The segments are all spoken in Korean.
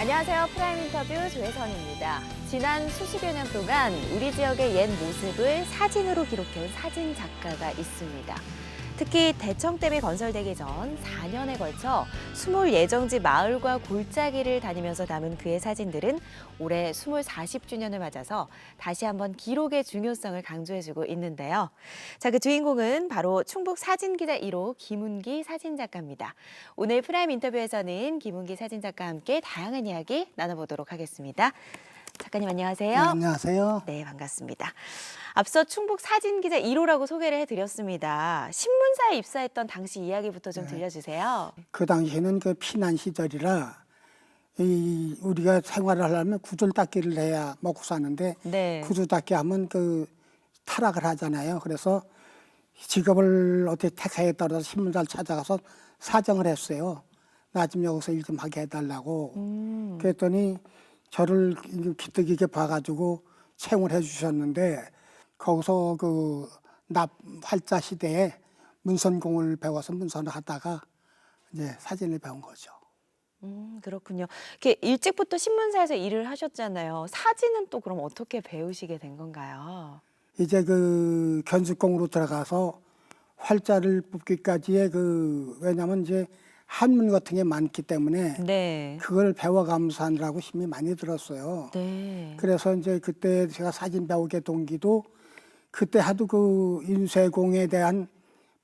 안녕하세요. 프라임 인터뷰 조혜선입니다. 지난 수십여 년 동안 우리 지역의 옛 모습을 사진으로 기록해온 사진 작가가 있습니다. 특히 대청댐이 건설되기 전 4년에 걸쳐 수몰 예정지 마을과 골짜기를 다니면서 담은 그의 사진들은 올해 수몰 40주년을 맞아서 다시 한번 기록의 중요성을 강조해주고 있는데요. 자, 그 주인공은 바로 충북 사진기자 1호 김운기 사진작가입니다. 오늘 프라임 인터뷰에서는 김운기 사진작가와 함께 다양한 이야기 나눠보도록 하겠습니다. 작가님 안녕하세요. 네, 안녕하세요. 네, 반갑습니다. 앞서 충북 사진기자 1호라고 소개를 해드렸습니다. 신문사에 입사했던 당시 이야기부터 좀 들려주세요. 그 당시에는 그 피난 시절이라 우리가 생활을 하려면 구슬 닦기를 해야 먹고 사는데 네. 구슬 닦기 하면 그 타락을 하잖아요. 그래서 직업을 어떻게 택하에 따라서 신문사를 찾아가서 사정을 했어요. 나 좀 여기서 일 좀 하게 해달라고. 그랬더니 저를 기특하게 봐가지고 채용을 해주셨는데 거기서 그 활자 시대에 문선공을 배워서 문선을 하다가 이제 사진을 배운 거죠. 그렇군요. 이렇게 일찍부터 신문사에서 일을 하셨잖아요. 사진은 또 그럼 어떻게 배우시게 된 건가요? 이제 그 견습공으로 들어가서 활자를 뽑기까지의 왜냐면 이제 한문 같은 게 많기 때문에 네. 그걸 배워가면서 하느라고 힘이 많이 들었어요. 네. 그래서 이제 그때 제가 사진 배우게 동기도 그때 하도 그 인쇄공에 대한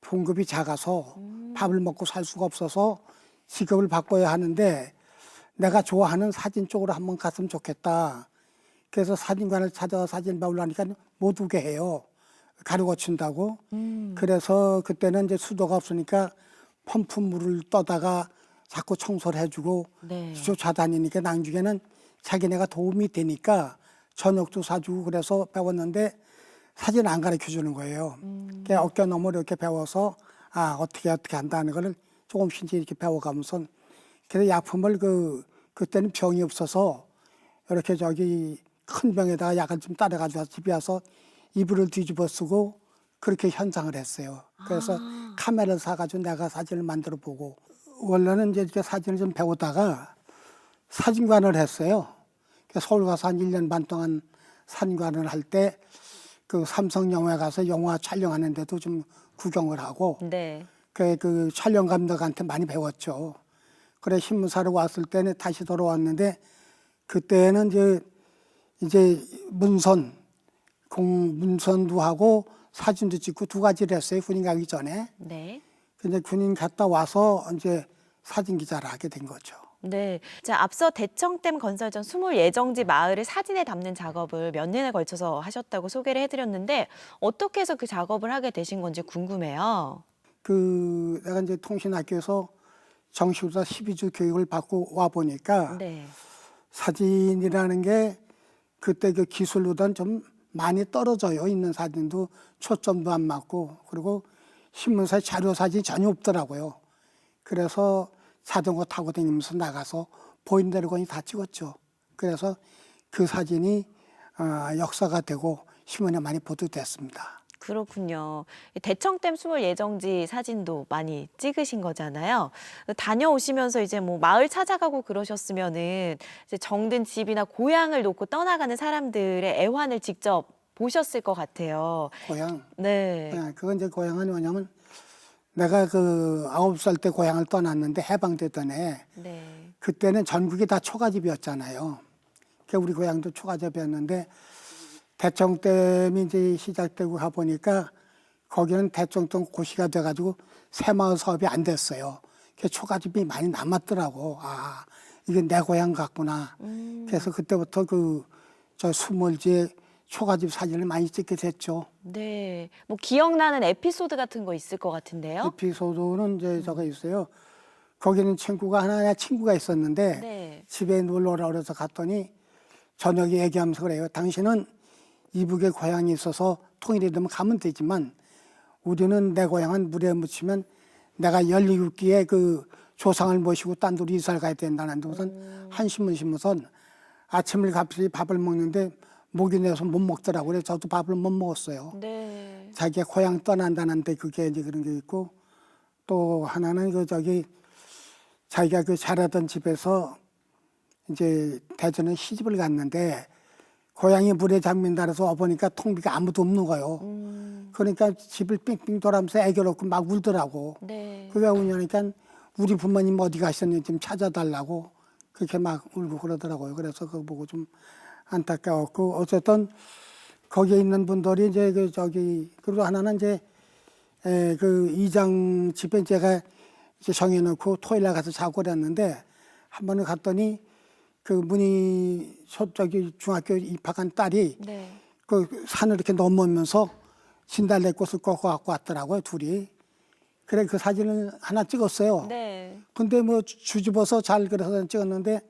봉급이 작아서 밥을 먹고 살 수가 없어서 직업을 바꿔야 하는데 내가 좋아하는 사진 쪽으로 한번 갔으면 좋겠다. 그래서 사진관을 찾아가 사진 배우려니까 못 오게 해요. 가루 고친다고. 그래서 그때는 이제 수도가 없으니까 펌프 물을 떠다가 자꾸 청소를 해주고 네. 쫓아다니니까 나중에는 자기네가 도움이 되니까 저녁도 사주고 그래서 배웠는데 사진 안 가르쳐 주는 거예요. 그냥 어깨 너머로 이렇게 배워서 어떻게 한다는 걸 조금씩 이렇게 배워가면서 그래서 약품을 그때는 병이 없어서 이렇게 큰 병에다가 약을 좀 따라가지고 집에 와서 이불을 뒤집어 쓰고 그렇게 현상을 했어요. 그래서 카메라를 사가지고 내가 사진을 만들어 보고 원래는 이제 이렇게 사진을 좀 배우다가 사진관을 했어요. 서울 가서 한 1년 반 동안 사진관을 할 때 그 삼성영화에 가서 영화 촬영하는데도 좀 구경을 하고 네. 그 촬영 감독한테 많이 배웠죠. 그래 신문사로 왔을 때는 다시 돌아왔는데 그때는 이제 문선도 하고 사진도 찍고 두 가지를 했어요. 군인 가기 전에. 네. 근데 군인 갔다 와서 이제 사진 기자를 하게 된 거죠. 네. 자, 앞서 대청댐 건설 전 수몰 예정지 마을을 사진에 담는 작업을 몇 년에 걸쳐서 하셨다고 소개를 해드렸는데 어떻게 해서 그 작업을 하게 되신 건지 궁금해요. 내가 이제 통신학교에서 정식으로 12주 교육을 받고 와 보니까 네. 사진이라는 게 그때 그 기술로는 좀 많이 떨어져요. 있는 사진도 초점도 안 맞고 그리고 신문사에 자료 사진이 전혀 없더라고요. 그래서 자전거 타고 다니면서 나가서 보이는 대로 거의 다 찍었죠. 그래서 그 사진이 역사가 되고 신문에 많이 보도됐습니다. 그렇군요. 대청댐 수몰 예정지 사진도 많이 찍으신 거잖아요. 다녀오시면서 이제 뭐 마을 찾아가고 그러셨으면은 이제 정든 집이나 고향을 놓고 떠나가는 사람들의 애환을 직접 보셨을 것 같아요. 고향. 네. 그건 이제 고향은 뭐냐면 내가 9살 때 고향을 떠났는데 해방되던 해 네. 그때는 전국이 다 초가집이었잖아요. 그러니까 우리 고향도 초가집이었는데 대청댐이 이제 시작되고 가보니까 거기는 대청댐 고시가 돼가지고 새마을 사업이 안 됐어요. 그 초가집이 많이 남았더라고. 이게 내 고향 같구나. 그래서 그때부터 저 수몰지에 초가집 사진을 많이 찍게 됐죠. 네. 뭐 기억나는 에피소드 같은 거 있을 것 같은데요? 에피소드는 이제 저거 있어요. 거기는 내 친구가 있었는데 네. 집에 놀러 오라 그래서 갔더니 저녁에 얘기하면서 그래요. 당신은 이북에 고향이 있어서 통일이 되면 가면 되지만 우리는 내 고향은 물에 묻히면 내가 17기에 그 조상을 모시고 딴 데로 이사를 가야 된다는 데서 한신문 신문선 아침을 갑자기 밥을 먹는데 목이 내서 못 먹더라고요. 그래서 저도 밥을 못 먹었어요. 네. 자기가 고향 떠난다는데 그게 이제 그런 게 있고 또 하나는 자기가 자라던 집에서 이제 대전에 시집을 갔는데 고향이 물에 잠긴다라서 와보니까 통비가 아무도 없는 거예요. 그러니까 집을 삥삥 돌아면서 애교 놓고 막 울더라고. 네. 그게 우냐니까 우리 부모님 어디 가셨는지 좀 찾아달라고 그렇게 막 울고 그러더라고요. 그래서 그거 보고 좀 안타까웠고 어쨌든 거기에 있는 분들이 이제 그 저기 그리고 하나는 이제 그 이장 집에 제가 이제 정해놓고 토요일 날 가서 자고 그랬는데 한 번은 갔더니 그 문희 저기 중학교 입학한 딸이 네. 그 산을 이렇게 넘으면서 진달래꽃을 꺾어 갖고 왔더라고요, 둘이. 그래 그 사진을 하나 찍었어요. 네. 근데 뭐 주집어서 잘 그래서 찍었는데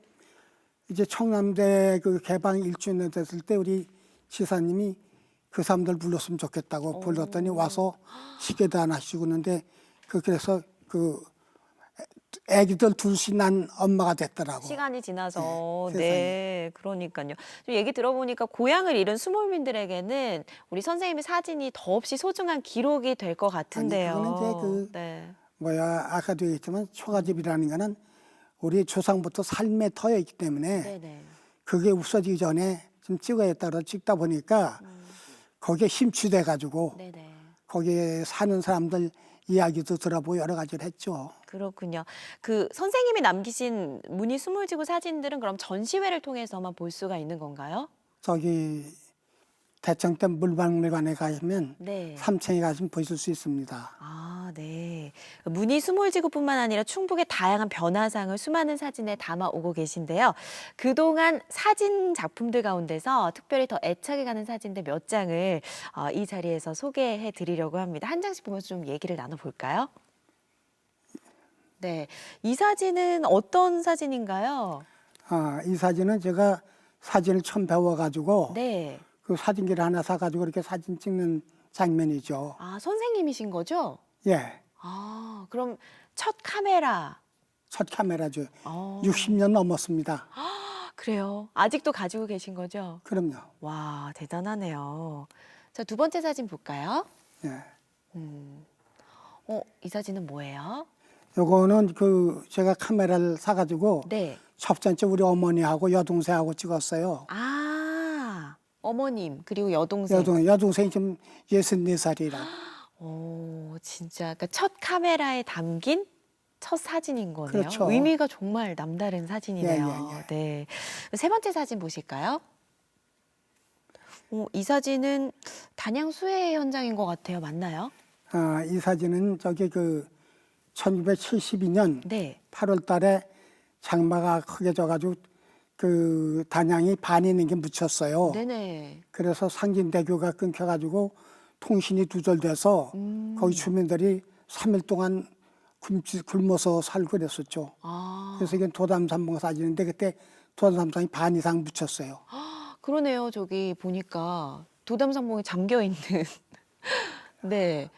이제 청남대 그 개방 1주년 됐을 때 우리 지사님이 그 사람들 불렀으면 좋겠다고 불렀더니 와서 시계도 하나 씌고 있는데 그래서 그 애기들 둘씩 난 엄마가 됐더라고. 시간이 지나서 네, 네, 그러니까요. 좀 얘기 들어보니까 고향을 잃은 수몰민들에게는 우리 선생님의 사진이 더없이 소중한 기록이 될 것 같은데요. 아니, 그거는 이제 그 네. 뭐야 아까도 얘기했지만 초가집이라는 거는 우리 조상부터 삶의 터였기 때문에 네네. 그게 없어지기 전에 좀 찍어야겠다 그래서 찍다 보니까 거기에 심취돼 가지고 네네. 거기에 사는 사람들 이야기도 들어보고 여러 가지를 했죠. 그렇군요. 그 선생님이 남기신 문희 수몰지구 사진들은 그럼 전시회를 통해서만 볼 수가 있는 건가요? 저기 대청댐 물박물관에 가시면 네. 3층에 가시면 보실 수 있습니다. 아, 네. 문희 수몰지구뿐만 아니라 충북의 다양한 변화상을 수많은 사진에 담아 오고 계신데요. 그동안 사진 작품들 가운데서 특별히 더 애착이 가는 사진들 몇 장을 이 자리에서 소개해 드리려고 합니다. 한 장씩 보면서 좀 얘기를 나눠볼까요? 네. 이 사진은 어떤 사진인가요? 이 사진은 제가 사진을 처음 배워가지고 네. 그 사진기를 하나 사가지고 이렇게 사진 찍는 장면이죠. 아, 선생님이신 거죠? 예, 아, 그럼 첫 카메라. 첫 카메라죠. 어. 60년 넘었습니다. 그래요. 아직도 가지고 계신 거죠? 그럼요. 와, 대단하네요. 자, 두 번째 사진 볼까요? 예. 이 사진은 뭐예요? 요거는 그 제가 카메라를 사가지고 네. 첫 번째 우리 어머니하고 여동생하고 찍었어요. 아, 어머님, 그리고 여동생. 여동생이 지금 64살이라. 오, 진짜. 그러니까 첫 카메라에 담긴 첫 사진인 거네요. 그렇죠. 의미가 정말 남다른 사진이네요. 예, 예, 예. 네. 세 번째 사진 보실까요? 이 사진은 단양 수해 현장인 것 같아요. 맞나요? 이 사진은 저기 그 1972년 네. 8월 달에 장마가 크게 져가지고 그 단양이 반이 넘게 묻혔어요. 네네. 그래서 상진대교가 끊겨가지고 통신이 두절돼서 거기 주민들이 3일 동안 굶어서 살고 그랬었죠. 아, 그래서 이게 도담산봉 사진인데 그때 도담산봉이 반 이상 묻혔어요. 그러네요. 저기 보니까 도담산봉이 잠겨 있는. 네.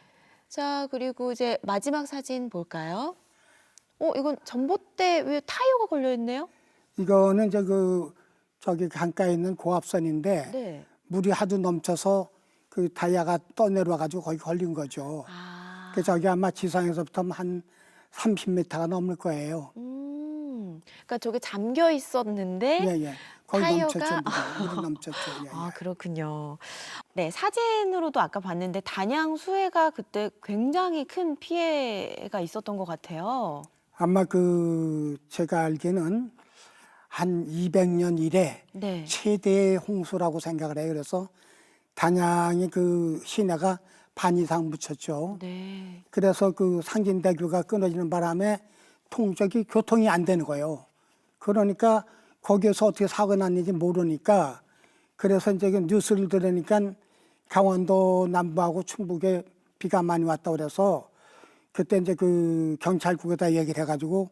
자, 그리고 이제 마지막 사진 볼까요? 이건 전봇대 위에 타이어가 걸려 있네요. 이거는 이제 그 저기 강가에 있는 고압선인데 네. 물이 하도 넘쳐서 그 타이어가 떠내려와가지고 거기 걸린 거죠. 아, 그 저기 아마 지상에서부터 한 30m가 넘을 거예요. 그러니까 저게 잠겨 있었는데. 예, 예. 거기 타이어가- 넘쳤죠. 물이 넘쳤죠. 예, 예. 아, 그렇군요. 네, 사진으로도 아까 봤는데 단양 수해가 그때 굉장히 큰 피해가 있었던 것 같아요. 아마 그 제가 알기는 한 200년 이래 네. 최대의 홍수라고 생각을 해요. 그래서 단양의 그 시내가 반 이상 묻혔죠. 네. 그래서 그 상진대교가 끊어지는 바람에 통적이 교통이 안 되는 거예요. 그러니까 거기에서 어떻게 사고가 났는지 모르니까 그래서 이제 그 뉴스를 들으니까 강원도 남부하고 충북에 비가 많이 왔다 그래서 그때 이제 그 경찰국에다 얘기를 해가지고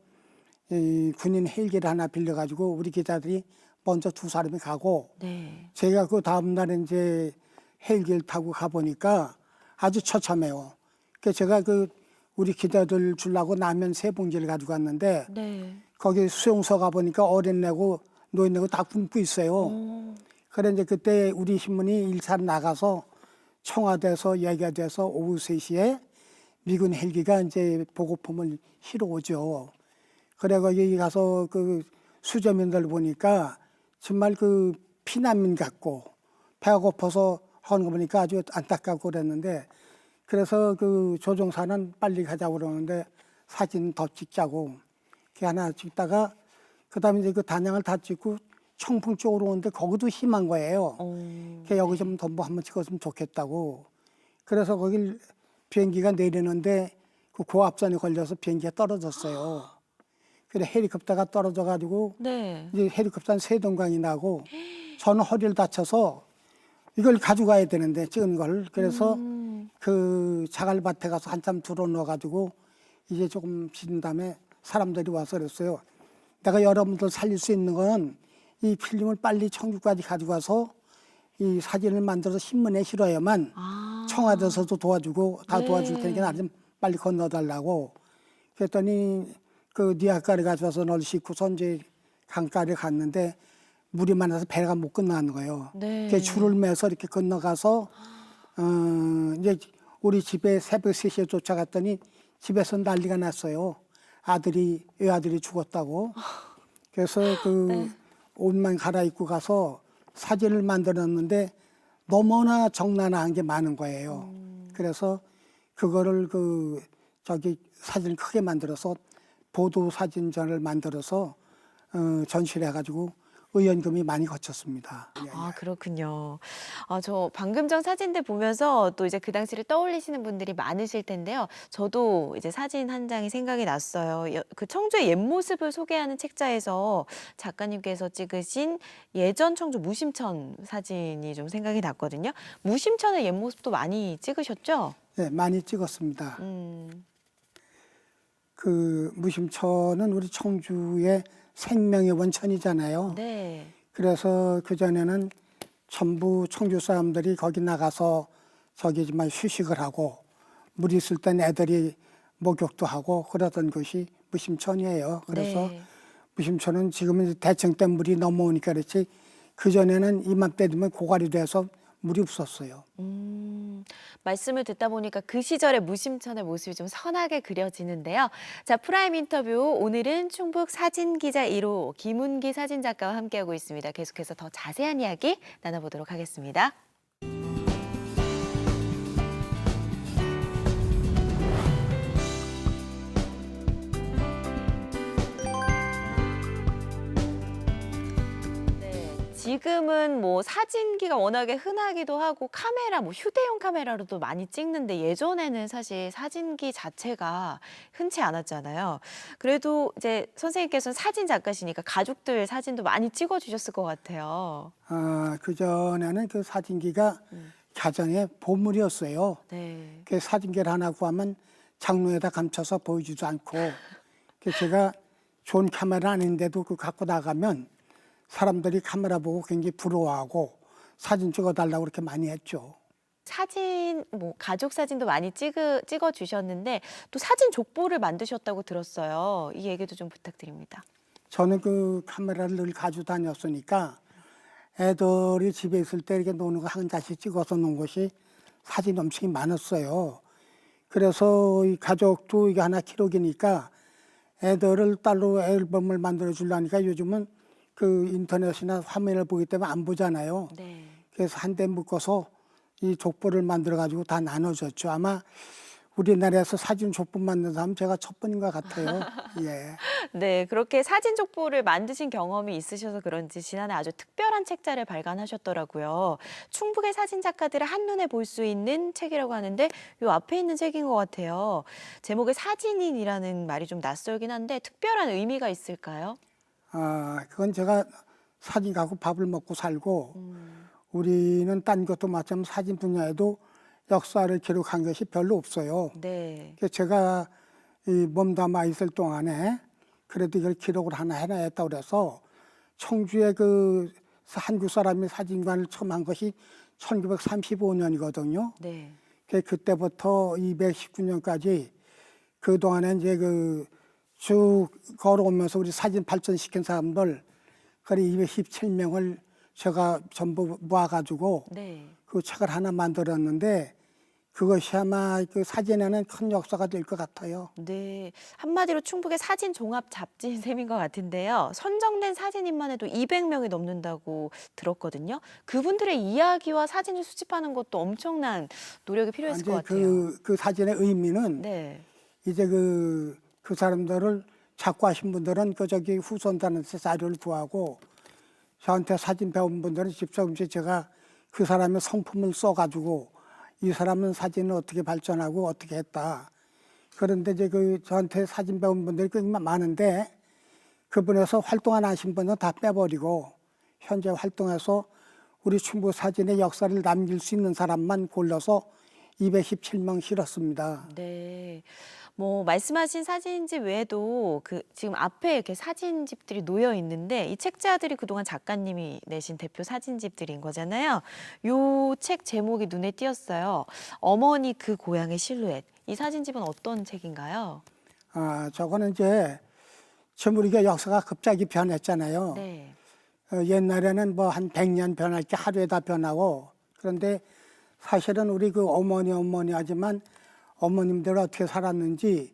이 군인 헬기를 하나 빌려가지고 우리 기자들이 먼저 두 사람이 가고 네. 제가 그 다음 날에 이제 헬기를 타고 가보니까 아주 처참해요. 그래서 제가 그 우리 기자들 주려고 라면 3봉지를 가지고 왔는데 네. 거기 수용소 가보니까 어린애고 노인네고 다 굶고 있어요. 그래 이제 그때 우리 신문이 일산 나가서 청와대에서 얘기가 돼서 오후 3시에 미군 헬기가 이제 보급품을 실어 오죠. 그래 거기 가서 그 수재민들 보니까 정말 그 피난민 같고 배가 고파서 하는 거 보니까 아주 안타깝고 그랬는데 그래서 그 조종사는 빨리 가자고 그러는데 사진 더 찍자고 그 하나 찍다가 그다음에 이제 그 단양을 다 찍고 청풍 쪽으로 오는데 거기도 심한 거예요. 그 여기 좀 더 뭐 한번 찍었으면 좋겠다고. 그래서 거길 비행기가 내리는데 그 고압선에 걸려서 비행기가 떨어졌어요. 그래 헬리콥터가 떨어져 가지고 네. 이제 헬리콥터는 세동강이 나고 저는 허리를 다쳐서 이걸 가져가야 되는데 찍은 걸 그래서 그 자갈밭에 가서 한참 들어 넣어 가지고 이제 조금 지른 다음에 사람들이 와서 그랬어요. 내가 여러분들 살릴 수 있는 건 이 필름을 빨리 청주까지 가져가서 이 사진을 만들어서 신문에 실어야만 청와대에서도 도와주고 다 네. 도와줄 테니까 나 좀 빨리 건너달라고 그랬더니 그 니아까지 가져와서 널 싣고서 이제 강가를 갔는데 물이 많아서 배가 못 건너는 거예요. 네. 그 줄을 매서 이렇게 건너가서 이제 우리 집에 새벽 3시에 쫓아갔더니 집에서 난리가 났어요. 외아들이 죽었다고. 그래서 그 옷만 갈아입고 가서 사진을 만들었는데 너무나 적나라한 게 많은 거예요. 그래서 그거를 그 저기 사진을 크게 만들어서 보도 사진전을 만들어서 전시를 해가지고 의원금이 많이 거쳤습니다. 아, 그렇군요. 저 방금 전 사진들 보면서 또 이제 그 당시를 떠올리시는 분들이 많으실 텐데요. 저도 이제 사진 한 장이 생각이 났어요. 그 청주의 옛 모습을 소개하는 책자에서 작가님께서 찍으신 예전 청주 무심천 사진이 좀 생각이 났거든요. 무심천의 옛 모습도 많이 찍으셨죠? 네, 많이 찍었습니다. 음, 그 무심천은 우리 청주의 생명의 원천이잖아요. 네. 그래서 그전에는 전부 청주 사람들이 거기 나가서 저기 정말 휴식을 하고 물 있을 땐 애들이 목욕도 하고 그러던 곳이 무심천이에요. 그래서 네. 무심천은 지금은 대청댐 물이 넘어오니까 그렇지 그전에는 이맘때 되면 고갈이 돼서 물이 없었어요. 말씀을 듣다 보니까 그 시절의 무심천의 모습이 좀 선하게 그려지는데요. 자, 프라임 인터뷰 오늘은 충북 사진기자 1호 김운기 사진작가와 함께하고 있습니다. 계속해서 더 자세한 이야기 나눠보도록 하겠습니다. 지금은 뭐 사진기가 워낙에 흔하기도 하고 카메라, 뭐 휴대용 카메라로도 많이 찍는데 예전에는 사실 사진기 자체가 흔치 않았잖아요. 그래도 이제 선생님께서는 사진 작가시니까 가족들 사진도 많이 찍어주셨을 것 같아요. 그전에는 그 사진기가 가정의 보물이었어요. 네. 그 사진기를 하나 구하면 장롱에다 감춰서 보이지도 않고 그 제가 좋은 카메라 아닌데도 그 갖고 나가면 사람들이 카메라 보고 굉장히 부러워하고 사진 찍어달라고 그렇게 많이 했죠. 사진, 뭐 가족 사진도 많이 찍어 주셨는데 또 사진 족보를 만드셨다고 들었어요. 이 얘기도 좀 부탁드립니다. 저는 그 카메라를 늘 가지고 다녔으니까 애들이 집에 있을 때 이렇게 노는 거 한 장씩 찍어서 놓은 것이 사진이 엄청 많았어요. 그래서 이 가족도 이게 하나 기록이니까 애들을 딸로 앨범을 만들어 주려니까 요즘은 그 인터넷이나 화면을 보기 때문에 안 보잖아요. 네. 그래서 한 대 묶어서 이 족보를 만들어 가지고 다 나눠줬죠. 아마 우리나라에서 사진 족보 만든 사람 제가 첫 번인 것 같아요. 예. 네, 그렇게 사진 족보를 만드신 경험이 있으셔서 그런지 지난해 아주 특별한 책자를 발간하셨더라고요. 충북의 사진 작가들을 한눈에 볼 수 있는 책이라고 하는데 이 앞에 있는 책인 것 같아요. 제목이 사진인이라는 말이 좀 낯설긴 한데 특별한 의미가 있을까요? 그건 제가 사진 갖고 밥을 먹고 살고 우리는 딴 것도 마찬가지로 사진 분야에도 역사를 기록한 것이 별로 없어요. 네. 그래서 제가 이 몸담아 있을 동안에 그래도 이걸 기록을 하나 해놔야겠다고 그래서 청주에 그 한국 사람이 사진관을 처음 한 것이 1935년이거든요. 네. 그때부터 219년까지 그동안에 이제 그 쭉 걸어오면서 우리 사진 발전시킨 사람들 거의 217명을 제가 전부 모아가지고 네. 그 책을 하나 만들었는데 그것이 아마 그 사진에는 큰 역사가 될 것 같아요. 네, 한마디로 충북의 사진 종합 잡지인 셈인 것 같은데요. 선정된 사진인만 해도 200명이 넘는다고 들었거든요. 그분들의 이야기와 사진을 수집하는 것도 엄청난 노력이 필요했을 것 이제 같아요. 그 사진의 의미는 네, 이제 그 사람들을 작고하신 분들은 그 저기 후손들한테 자료를 구하고 저한테 사진 배운 분들은 직접 이제 제가 그 사람의 성품을 써가지고 이 사람은 사진을 어떻게 발전하고 어떻게 했다. 그런데 이제 저한테 사진 배운 분들이 꽤 많은데 그분에서 활동 안 하신 분은 다 빼버리고 현재 활동해서 우리 충북 사진의 역사를 남길 수 있는 사람만 골라서 217명 실었습니다. 네. 뭐 말씀하신 사진집 외에도 그 지금 앞에 이렇게 사진집들이 놓여 있는데 이 책자들이 그동안 작가님이 내신 대표 사진집들인 거잖아요. 요 책 제목이 눈에 띄었어요. 어머니 그 고향의 실루엣. 이 사진집은 어떤 책인가요? 저거는 이제 지금 우리가 역사가 갑자기 변했잖아요. 네. 옛날에는 뭐 한 100년 변할 게 하루에 다 변하고 그런데 사실은 우리 그 어머니 하지만 어머님들 어떻게 살았는지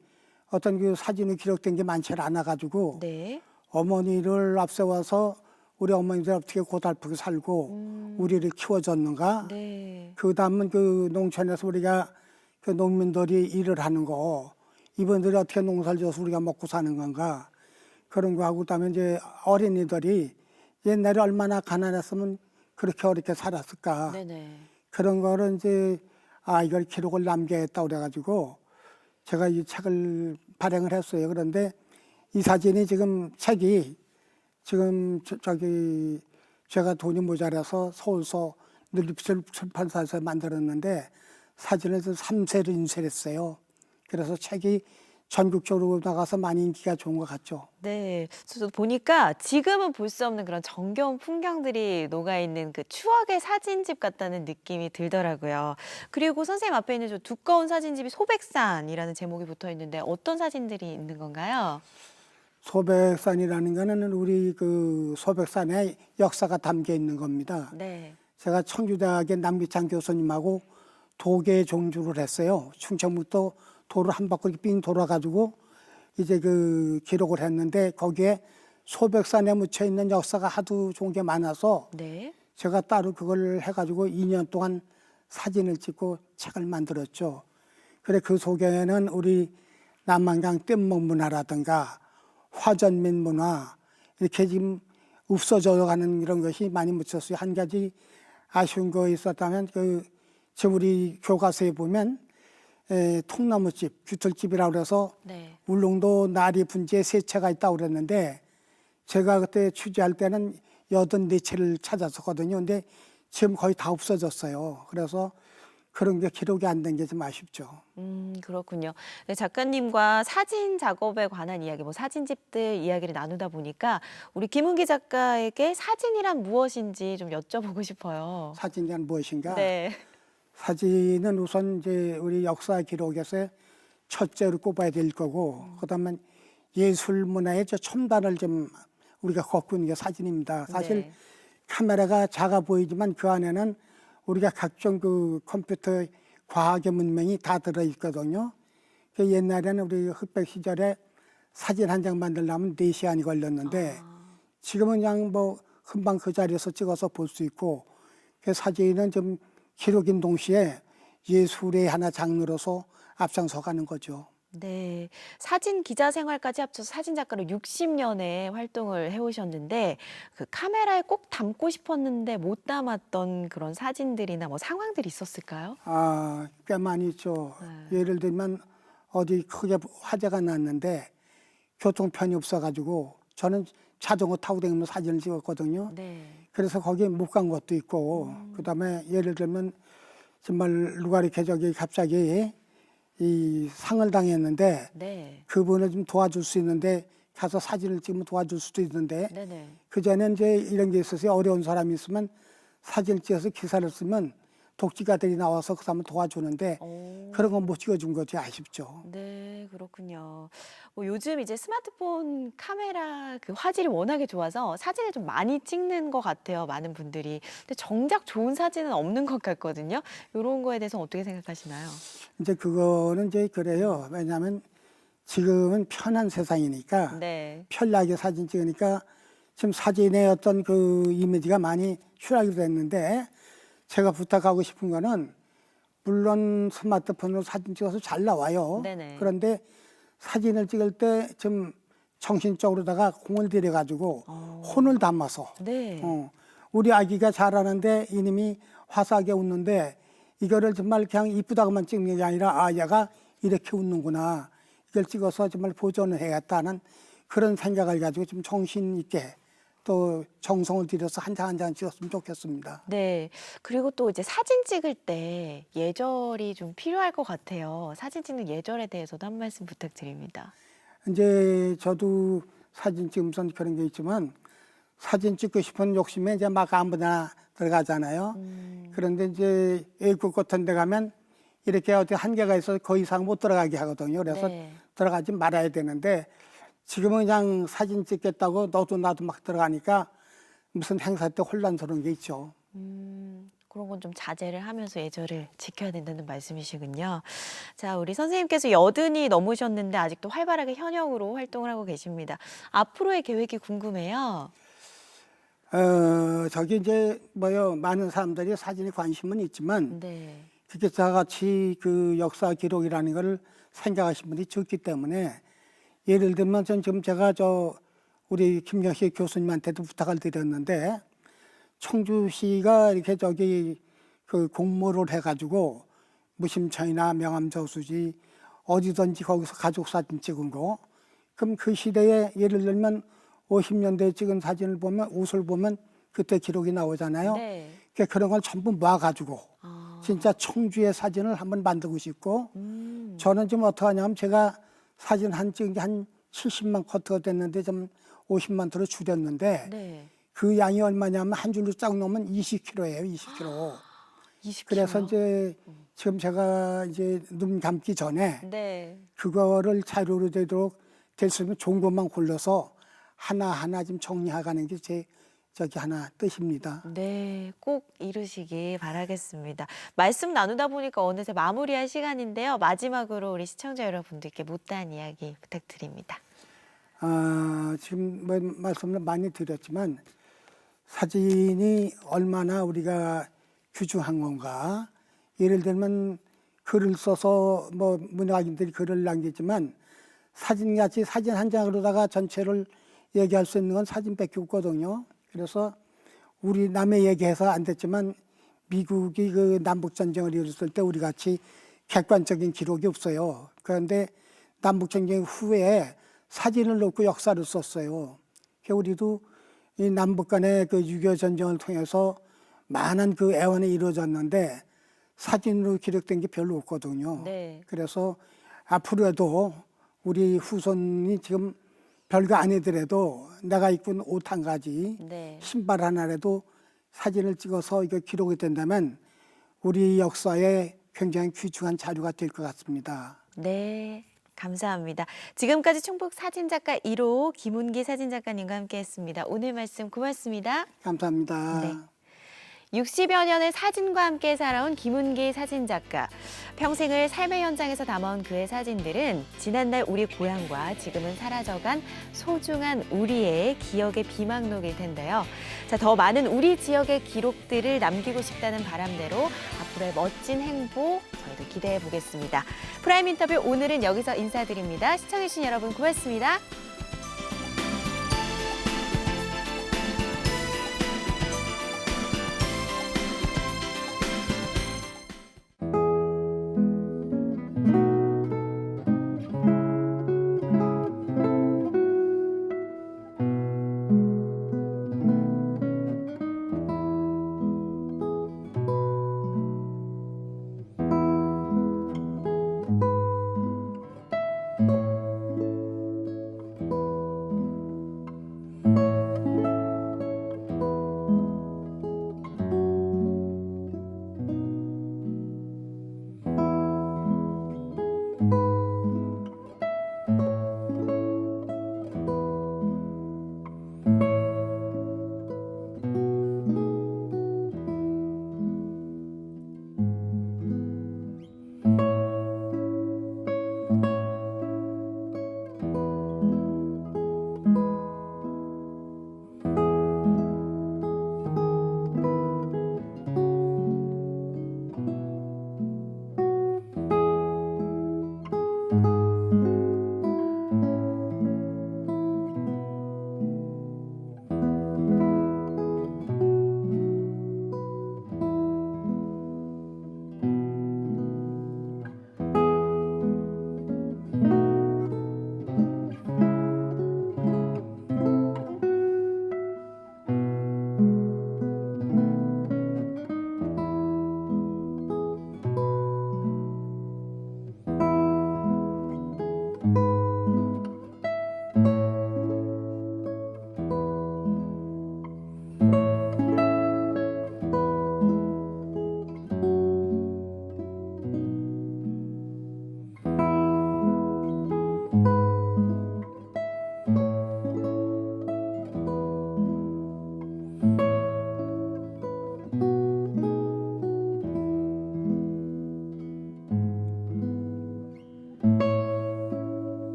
어떤 그 사진이 기록된 게 많지 않아가지고 네. 어머니를 앞세워서 우리 어머니들 어떻게 고달프게 살고 우리를 키워줬는가. 네. 그 다음은 그 농촌에서 우리가 그 농민들이 일을 하는 거 이분들이 어떻게 농사를 져서 우리가 먹고 사는 건가 그런 거 하고 그다음에 이제 어린이들이 옛날에 얼마나 가난했으면 그렇게 어렵게 살았을까. 네네. 그런 거를 이제 이걸 기록을 남겨야겠다 그래가지고 제가 이 책을 발행을 했어요. 그런데 이 사진이 지금 책이 지금 저기 제가 돈이 모자라서 서울서 늘립실 출판사에서 만들었는데 사진을 3세를 인쇄했어요. 그래서 책이 전국적으로 나가서 많이 인기가 좋은 것 같죠. 네, 저도 보니까 지금은 볼 수 없는 그런 정겨운 풍경들이 녹아있는 그 추억의 사진집 같다는 느낌이 들더라고요. 그리고 선생님 앞에 있는 저 두꺼운 사진집이 소백산이라는 제목이 붙어 있는데 어떤 사진들이 있는 건가요? 소백산이라는 거는 우리 그 소백산의 역사가 담겨 있는 겁니다. 네. 제가 청주대학의 남기창 교수님하고 도계 종주를 했어요. 충청북도 도를 한 바퀴 삥 돌아가지고 이제 그 기록을 했는데 거기에 소백산에 묻혀 있는 역사가 하도 좋은 게 많아서 네. 제가 따로 그걸 해가지고 2년 동안 사진을 찍고 책을 만들었죠. 그래 그 속에는 우리 남한강 뗏목 문화라든가 화전민 문화 이렇게 지금 없어져 가는 이런 것이 많이 묻혔어요. 한 가지 아쉬운 거 있었다면 지금 우리 교과서에 보면 통나무집, 규틀집이라고 그래서 네. 울릉도 나리 분지에 3채가 있다고 그랬는데 제가 그때 취재할 때는 84채를 찾았었거든요. 근데 지금 거의 다 없어졌어요. 그래서 그런 게 기록이 안 된 게 좀 아쉽죠. 그렇군요. 네, 작가님과 사진 작업에 관한 이야기, 뭐 사진집들 이야기를 나누다 보니까 우리 김은기 작가에게 사진이란 무엇인지 좀 여쭤보고 싶어요. 사진이란 무엇인가? 네. 사진은 우선 이제 우리 역사 기록에서 첫째로 꼽아야 될 거고, 그다음에 예술 문화의 저 첨단을 좀 우리가 걷고 있는 게 사진입니다. 사실 네. 카메라가 작아 보이지만 그 안에는 우리가 각종 그 컴퓨터 과학의 문명이 다 들어 있거든요. 그 옛날에는 우리 흑백 시절에 사진 한 장 만들려면 4시간이 걸렸는데 지금은 그냥 뭐 금방 그 자리에서 찍어서 볼 수 있고 그 사진은 좀 기록인 동시에 예술의 하나 장르로서 앞장서 가는 거죠. 네, 사진 기자 생활까지 합쳐서 사진 작가로 60년의 활동을 해오셨는데 그 카메라에 꼭 담고 싶었는데 못 담았던 그런 사진들이나 뭐 상황들이 있었을까요? 꽤 많이 있죠. 네. 예를 들면 어디 크게 화재가 났는데 교통편이 없어가지고 저는 자전거 타고 다니면서 사진을 찍었거든요. 네. 그래서 거기에 못 간 것도 있고 그다음에 예를 들면 정말 누가 이렇게 저기 갑자기 이 상을 당했는데 네. 그분을 좀 도와줄 수 있는데 가서 사진을 찍으면 도와줄 수도 있는데 네네. 그전에는 이제 이런 게 있었어요. 어려운 사람이 있으면 사진을 찍어서 기사를 쓰면 독지가들이 나와서 그 사람을 도와주는데 그런 건 못 찍어준 거지 아쉽죠. 네, 그렇군요. 요즘 이제 스마트폰 카메라 그 화질이 워낙에 좋아서 사진을 좀 많이 찍는 것 같아요, 많은 분들이. 근데 정작 좋은 사진은 없는 것 같거든요. 이런 거에 대해서 어떻게 생각하시나요? 이제 그거는 이제 그래요. 왜냐하면 지금은 편한 세상이니까 네. 편리하게 사진 찍으니까 지금 사진의 어떤 그 이미지가 많이 추락이 됐는데 제가 부탁하고 싶은 거는 물론 스마트폰으로 사진 찍어서 잘 나와요. 네네. 그런데 사진을 찍을 때 좀 정신적으로다가 공을 들여가지고 혼을 담아서 네. 우리 아기가 잘하는데 이놈이 화사하게 웃는데 이거를 정말 그냥 이쁘다고만 찍는 게 아니라 아 얘가 이렇게 웃는구나 이걸 찍어서 정말 보존을 해야겠다는 그런 생각을 가지고 좀 정신 있게 또 정성을 들여서 한 장 한 장 찍었으면 좋겠습니다. 네. 그리고 또 이제 사진 찍을 때 예절이 좀 필요할 것 같아요. 사진 찍는 예절에 대해서도 한 말씀 부탁드립니다. 이제 저도 사진 찍으면서 그런 게 있지만 사진 찍고 싶은 욕심에 이제 막 아무나 들어가잖아요. 그런데 이제 외국 같은 데 가면 이렇게 어디 한계가 있어서 그 이상 못 들어가게 하거든요. 그래서 네. 들어가지 말아야 되는데 지금은 그냥 사진 찍겠다고 너도 나도 막 들어가니까 무슨 행사 때 혼란스러운 게 있죠. 그런 건 좀 자제를 하면서 예절을 지켜야 된다는 말씀이시군요. 자, 우리 선생님께서 80이 넘으셨는데 아직도 활발하게 현역으로 활동을 하고 계십니다. 앞으로의 계획이 궁금해요. 저기 이제 뭐요 많은 사람들이 사진에 관심은 있지만 네. 그게 저같이 그 역사 기록이라는 걸 생각하시는 분이 적기 때문에 예를 들면 전 지금 제가 우리 김경식 교수님한테도 부탁을 드렸는데 청주시가 이렇게 저기 그 공모를 해가지고 무심천이나 명암저수지 어디든지 거기서 가족 사진 찍은 거 그럼 그 시대에 예를 들면 50년대에 찍은 사진을 보면 옷을 보면 그때 기록이 나오잖아요. 네. 그러니까 그런 걸 전부 모아가지고 진짜 청주의 사진을 한번 만들고 싶고 저는 지금 어떻게 하냐면 제가 사진 찍은 게 한 70만 커트가 됐는데 좀 50만 터로 줄였는데 네. 그 양이 얼마냐면 한 줄로 쫙 넣으면 20kg예요, 20kg. 20kg. 그래서 이제 지금 제가 이제 눈 감기 전에 네. 그거를 자료로 되도록 될 수 있으면 좋은 것만 골라서 하나하나 좀 정리해가는 게 제 저기 하나 뜻입니다. 네, 꼭 이루시기 바라겠습니다. 말씀 나누다 보니까 어느새 마무리할 시간인데요. 마지막으로 우리 시청자 여러분들께 못다한 이야기 부탁드립니다. 지금 뭐 말씀을 많이 드렸지만 사진이 얼마나 우리가 귀중한 건가. 예를 들면 글을 써서 뭐 문학인들이 글을 남기지만 사진같이 사진 한 장으로다가 전체를 얘기할 수 있는 건 사진밖에 없거든요. 그래서 우리 남의 얘기해서 안 됐지만 미국이 그 남북전쟁을 이뤘을 때 우리 같이 객관적인 기록이 없어요. 그런데 남북전쟁 후에 사진을 넣고 역사를 썼어요. 우리도 이 남북 간의 그 6.25 전쟁을 통해서 많은 그 애환이 이루어졌는데 사진으로 기록된 게 별로 없거든요. 네. 그래서 앞으로도 우리 후손이 지금 별거 아니더라도 내가 입은 옷 한 가지, 네. 신발 하나라도 사진을 찍어서 이거 기록이 된다면 우리 역사에 굉장히 귀중한 자료가 될 것 같습니다. 네, 감사합니다. 지금까지 충북 사진작가 1호 김운기 사진작가님과 함께했습니다. 오늘 말씀 고맙습니다. 감사합니다. 네. 60여 년을 사진과 함께 살아온 김운기 사진작가. 평생을 삶의 현장에서 담아온 그의 사진들은 지난날 우리 고향과 지금은 사라져간 소중한 우리의 기억의 비망록일 텐데요. 자, 더 많은 우리 지역의 기록들을 남기고 싶다는 바람대로 앞으로의 멋진 행보 저희도 기대해 보겠습니다. 프라임 인터뷰 오늘은 여기서 인사드립니다. 시청해주신 여러분 고맙습니다.